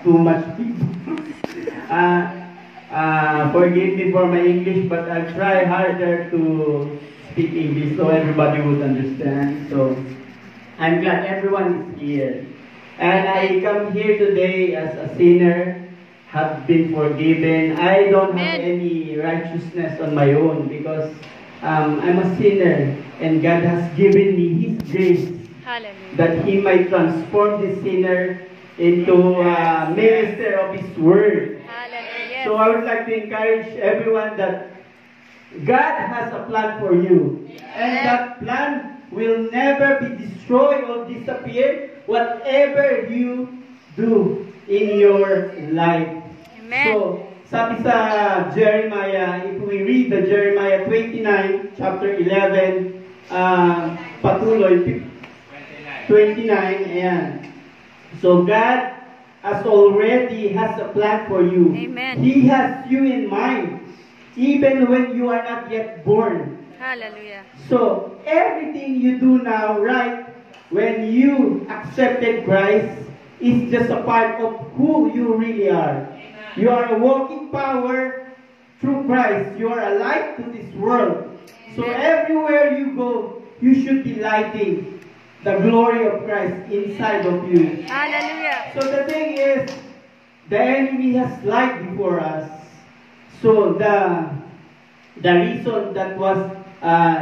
too much people. Forgive me for my English, but I'll try harder to speak English so everybody would understand. So I'm glad everyone is here. And I come here today as a sinner, have been forgiven. I don't have any righteousness on my own because I'm a sinner and God has given me His grace. Hallelujah. That He might transform the sinner into a minister of His Word. Hallelujah. So I would like to encourage everyone that God has a plan for you. And that plan will never be destroyed or disappear, whatever you do in your life. Amen. So, sabi sa Jeremiah, if we read the Jeremiah 29, chapter 11, patuloy, 29, ayan. So, God already has a plan for you. Amen. He has you in mind, even when you are not yet born. Hallelujah. So, everything you do now, right, when you accepted Christ, is just a part of who you really are. You are a walking power through Christ. You are a light to this world. So everywhere you go, you should be lighting the glory of Christ inside of you. Hallelujah. So the thing is, the enemy has lied before us. So the reason that was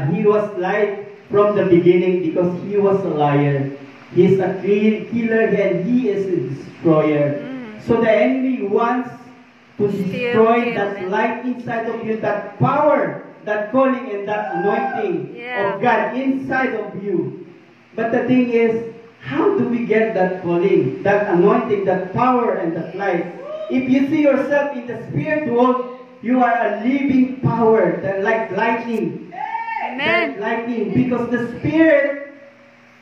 he was lied from the beginning because he was a liar. He is a killer and he is a destroyer. So the enemy wants to destroy that light inside of you, that power, that calling and that anointing of God inside of you. But the thing is, how do we get that calling, that anointing, that power and that light? If you see yourself in the spirit world, you are a living power, that like lightning. Amen. That lightning, because the spirit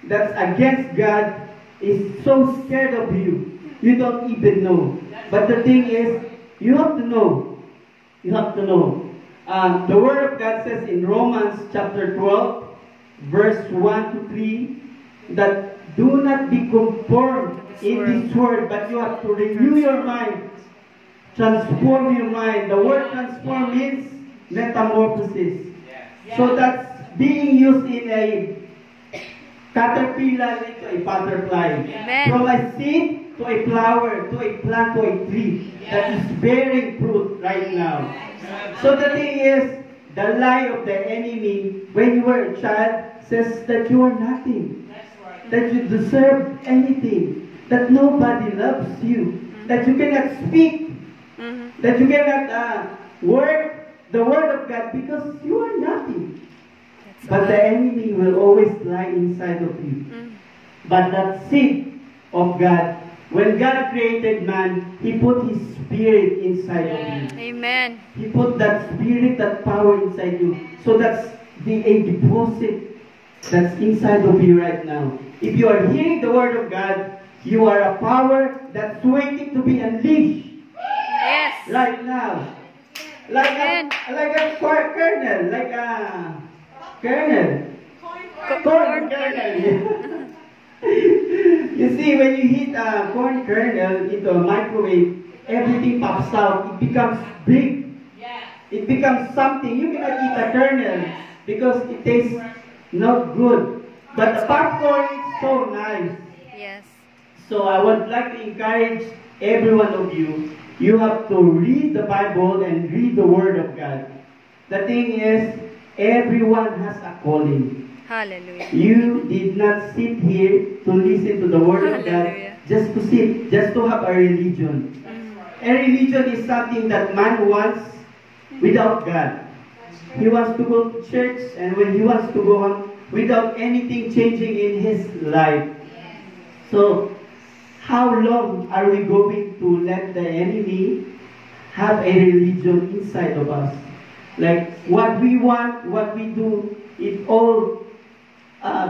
that's against God is so scared of you. You don't even know. But the thing is, you have to know. You have to know. The Word of God says in Romans chapter 12, verse 1 to 3, that do not be conformed in this world, but you have to renew your mind. Transform your mind. The word transform means metamorphosis. So that's being used in a caterpillar into a butterfly. Amen. From a seed to a flower, to a plant, to a tree that is bearing fruit right now. So the thing is, the lie of the enemy when you were a child says that you are nothing, that you deserve anything, that nobody loves you, that you cannot speak, that you cannot work the Word of God because you are nothing. But the enemy will always lie inside of you. But that seed of God, when God created man, He put His Spirit inside of you. Amen. He put that Spirit, that power inside you. So that's a deposit that's inside of you right now. If you are hearing the Word of God, you are a power that's waiting to be unleashed. Yes. Right now. Like a kernel, like a kernel. Corn kernel. You see, when you hit a corn kernel into a microwave, everything pops out. It becomes big. It becomes something. You cannot eat a kernel because it tastes not good. But the popcorn is so nice. Yes. So I would like to encourage every one of you. You have to read the Bible and read the Word of God. The thing is, everyone has a calling. Hallelujah. You did not sit here to listen to the Word of God just to sit, just to have a religion. A religion is something that man wants without God. He wants to go to church, and when he wants to go on without anything changing in his life. So, how long are we going to let the enemy have a religion inside of us? Like, what we want, what we do, it all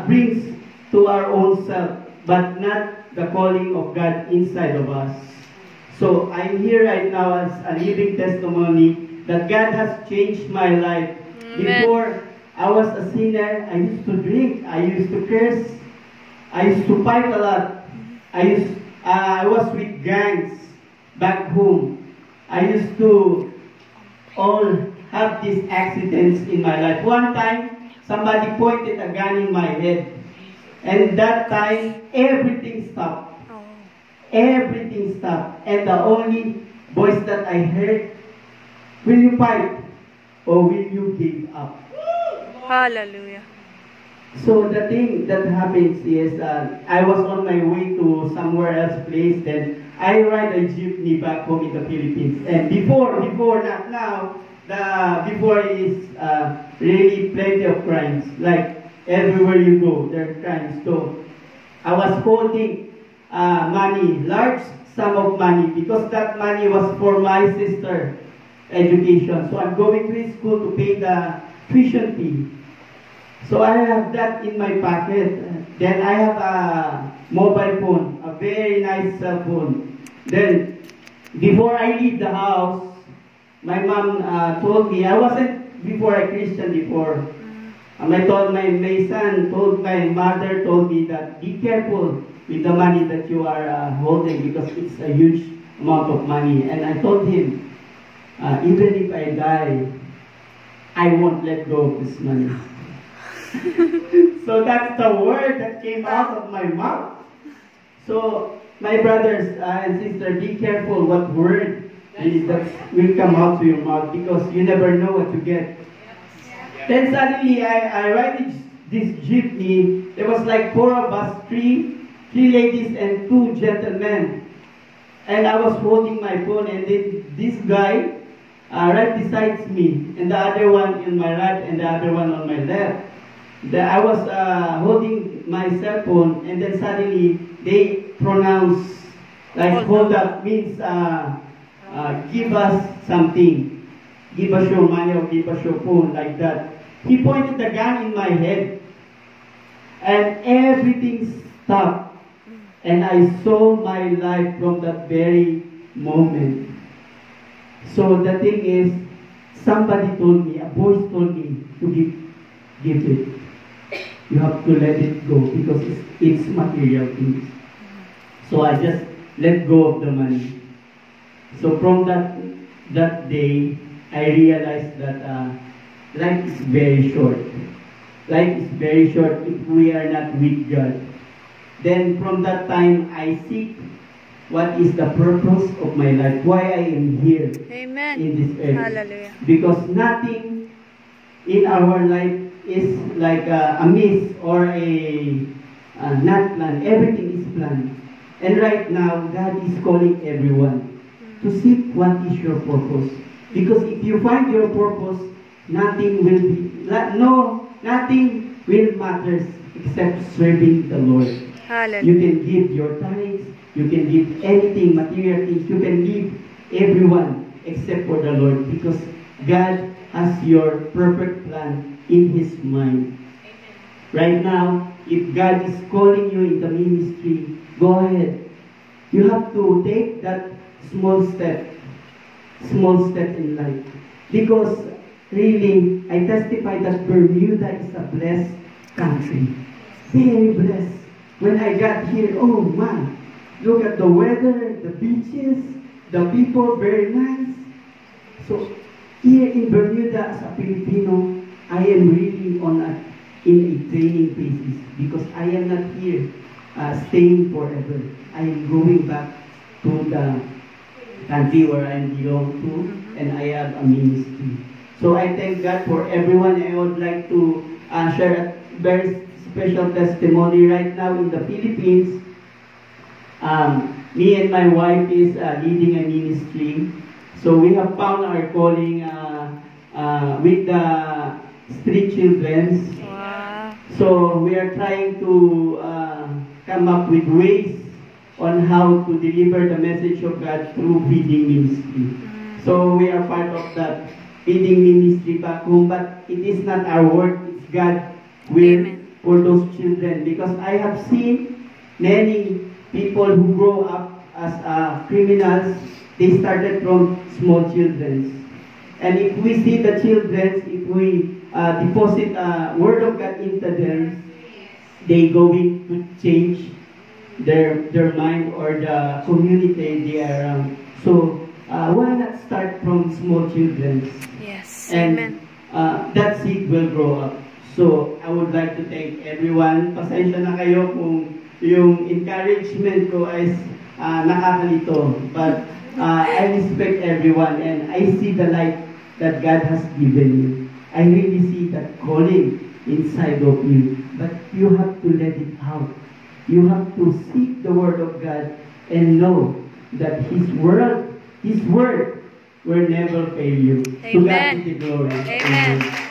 brings to our own self, but not the calling of God inside of us. So, I'm here right now as a living testimony that God has changed my life. Amen. Before, I was a sinner. I used to drink. I used to curse. I used to fight a lot. I was with gangs. back home, I used to all have these accidents in my life. One time, somebody pointed a gun in my head. And that time, everything stopped. Oh. Everything stopped. And the only voice that I heard, will you fight or will you give up? Hallelujah. So the thing that happens is, I was on my way to somewhere else place, then I ride a jeepney back home in the Philippines. And before, not now, before is really plenty of crimes. Like everywhere you go, there are crimes. So I was holding money, large sum of money, because that money was for my sister education. So I'm going to school to pay the tuition fee. So I have that in my pocket. Then I have a mobile phone, a very nice cell phone. Then before I leave the house, my mom told me, I wasn't before a Christian before. My mother told me that be careful with the money that you are holding, because it's a huge amount of money. And I told him, even if I die, I won't let go of this money. So that's the word that came out of my mouth. So my brothers and sisters, be careful what word that will come out to your mouth, because you never know what you get. Then suddenly I ride this jeepney. There was like 4 of us, three ladies and 2 gentlemen. And I was holding my phone, and then this guy right beside me, and the other one in my right and the other one on my left. I was holding my cell phone, and then suddenly they pronounce, like hold up means give us something, give us your money or give us your phone, like that. He pointed the gun in my head, and everything stopped, and I saw my life from that very moment. So the thing is, somebody told me, a voice told me to give it. You have to let it go, because it's material things. So I just let go of the money. So from that day, I realized that life is very short. Life is very short if we are not with God. Then from that time, I seek what is the purpose of my life, why I am here. Amen. In this earth. Hallelujah. Because nothing in our life is like a miss or a not planned. Everything is planned. And right now, God is calling everyone to seek what is your purpose. Because if you find your purpose, nothing will matter except serving the Lord. Hallelujah. You can give your tithes, you can give anything, material things, you can give everyone except for the Lord, because God has your perfect plan in His mind. Right now, if God is calling you in the ministry, go ahead. You have to take that small step in life. Because really, I testify that Bermuda is a blessed country. Very blessed. When I got here, oh man, look at the weather, the beaches, the people, very nice. So here in Bermuda, as a Filipino, I am really in a training basis, because I am not here staying forever. I am going back to the country where I belong to, and I have a ministry. So I thank God for everyone. I would like to share a very special testimony right now in the Philippines. Me and my wife is leading a ministry. So we have found our calling with the street children. Wow. So we are trying to come up with ways on how to deliver the message of God through feeding ministry. So we are part of that feeding ministry back home, but it is not our work, it's God's will. Amen. For those children, because I have seen many people who grow up as criminals. They started from small children, and if we see the children, if we deposit a word of God into them, they going to change their mind or the community they are around. So, why not start from small children? Yes. And Amen. that seed will grow up. So, I would like to thank everyone. Pasensya na kayo kung yung encouragement ko is nakakalito. But I respect everyone and I see the light that God has given you. I really see that calling inside of you. But you have to let it out. You have to seek the Word of God and know that His word will never fail you. To God Amen. be the glory. Amen.